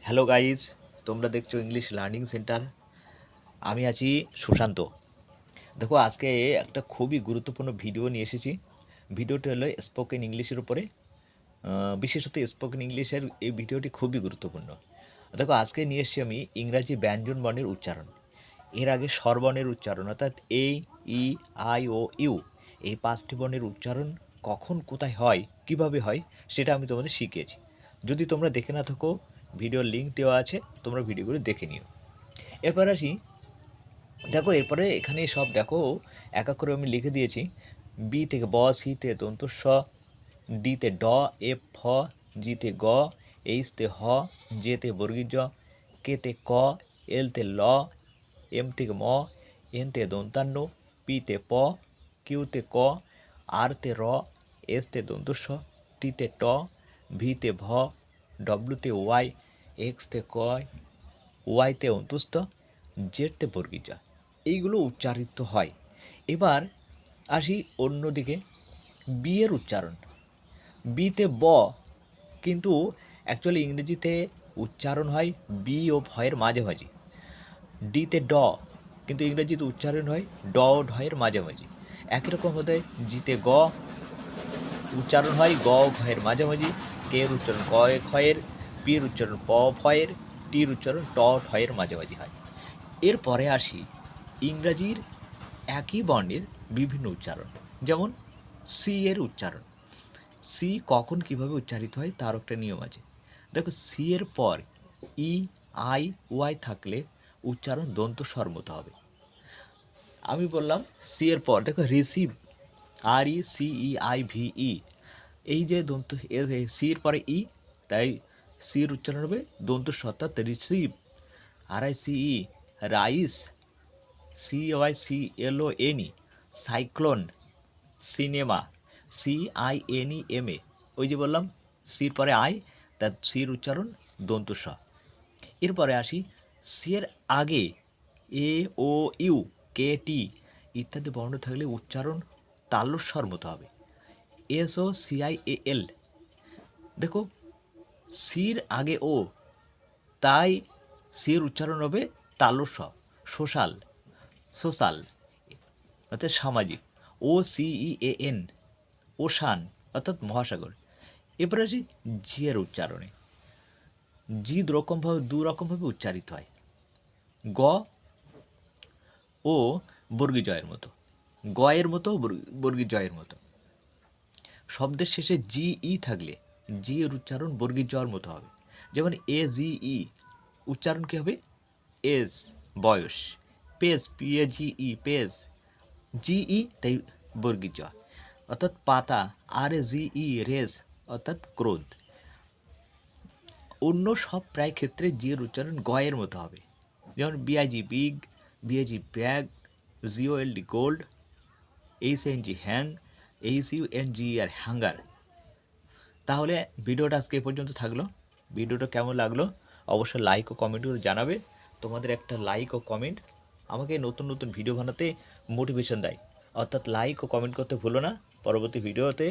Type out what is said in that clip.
Hello guys, তোমরা দেখছো English learning centre. আমি আছি সুশান্ত। দেখো, আজকে একটা খুবই গুরুত্বপূর্ণ ভিডিও নিয়ে এসেছি। ভিডিওটি হলো স্পোকেন ইংলিশের উপরে, বিশেষত স্পোকেন ইংলিশের এই ভিডিওটি খুবই গুরুত্বপূর্ণ। দেখো, আজকে নিয়ে এসেছি আমি ইংরাজি ব্যঞ্জন বর্ণের উচ্চারণ। এর আগে স্বরবর্ণের উচ্চারণ অর্থাৎ এ, ই, আই ও ইউ, এই 5টি বর্ণের উচ্চারণ কখন কোথায় হয়, কিভাবে হয়, সেটা আমি তোমাদের শিখিয়েছি। যদি তোমরা দেখে না থাকো, ভিডিওর লিঙ্ক দেওয়া আছে, তোমরা ভিডিওগুলো দেখে নিও। এরপর আসি, দেখো এরপরে এখানে সব দেখো এক এক করে আমি লিখে দিয়েছি। বি থেকে ব, সিতে দন্ত স, ডিতে ড, এফ ফ, জিতে গ, এইচতে হ, জেতে বর্গীয় জ, কেতে ক, এলতে ল, এম থেকে ম, এনতে দন্তান্ন, পিতে প, কিউতে ক, আরতে র, এসতে দন্ত স, টিতে ট, ভিতে ভ, ডব্লুতে ওয়াই, এক্সতে কয়, ওয়াইতে অন্তুস্থ, জেডতে বর্গীয়। এইগুলো উচ্চারিত হয়। এবার আসি অন্যদিকে, বি এর উচ্চারণ। বিতে ব, কিন্তু অ্যাকচুয়ালি ইংরেজিতে উচ্চারণ হয় বি ও ভয়ের মাঝামাঝি। ডিতে ড, কিন্তু ইংরেজিতে উচ্চারণ হয় ড ও ঢয়ের মাঝামাঝি। একই রকম হতে জিতে গ, উচ্চারণ হয় গ ও ঘয়ের মাঝামাঝি। কে এর উচ্চারণ ক এ ক্ষয়ের, পি এর উচ্চারণ প ফয়ের, টির উচ্চারণ ট ঠয়ের মাঝামাঝি হয়। এরপরে আসি ইংরাজির একই বর্ণের বিভিন্ন উচ্চারণ, যেমন সি এর উচ্চারণ। সি কখন কিভাবে উচ্চারিত হয় তার একটা নিয়ম আছে। দেখো, সি এর পর ই, আই, ওয়াই থাকলে উচ্চারণ দন্ত স্বর মতো হবে। আমি বললাম সি এর পর, দেখো receive, R E C E I V E, এই যে দন্ত সি এর পরে ই, তাই সির উচ্চারণ হবে দন্ত স্বর, অর্থাৎ receive. R I C E, rice, C Y C L O N E, cyclone, cinema, C I N E M A. ওই যে বললাম সির পরে আই, তার সির উচ্চারণ দন্ত স। এরপরে আসি সি এর আগে এ ও ইউ, কে টি ইত্যাদি বর্ণ থাকলে উচ্চারণ তালস্বর মতো হবে। S O C I A L, দেখো সির আগে ও, তাই সির উচ্চারণ হবে তালস্ব। সোশ্যাল, সোশ্যাল অর্থাৎ সামাজিক। O C E A N, ocean অর্থাৎ মহাসাগর। এরপরে আসি জি এর উচ্চারণে। জি দু রকমভাবে উচ্চারিত হয়, গ ও বর্গী জয়ের মতো, গ এর মতো, বর্গী জয়ের মতো। শব্দের শেষে জি ই থাকলে জি এর উচ্চারণ বর্গী জয়ের মতো হবে। যেমন এ জি ই, উচ্চারণ কী হবে এজ, বয়স। Page, P A G E, page, G E তাই বর্গী জ। অর্থাৎ পাতা, আর এ জি ই, রেজ অর্থাৎ ক্রোধ। অন্য সব প্রায় ক্ষেত্রে জি এর উচ্চারণ গয়ের মতো হবে। যেমন B I G big, B A G bag, G O L D gold, H N G hang, H U N G R hanger. তাহলে ভিডিওটা আজকে এ পর্যন্ত থাকলো। ভিডিওটা কেমন লাগলো অবশ্যই লাইক ও কমেন্ট করে জানাবে। তোমাদের একটা লাইক ও কমেন্ট আমাকে নতুন নতুন ভিডিও বানাতে মোটিভেশন দেয়। অর্থাৎ লাইক ও কমেন্ট করতে ভুলো না। পরবর্তী ভিডিওতে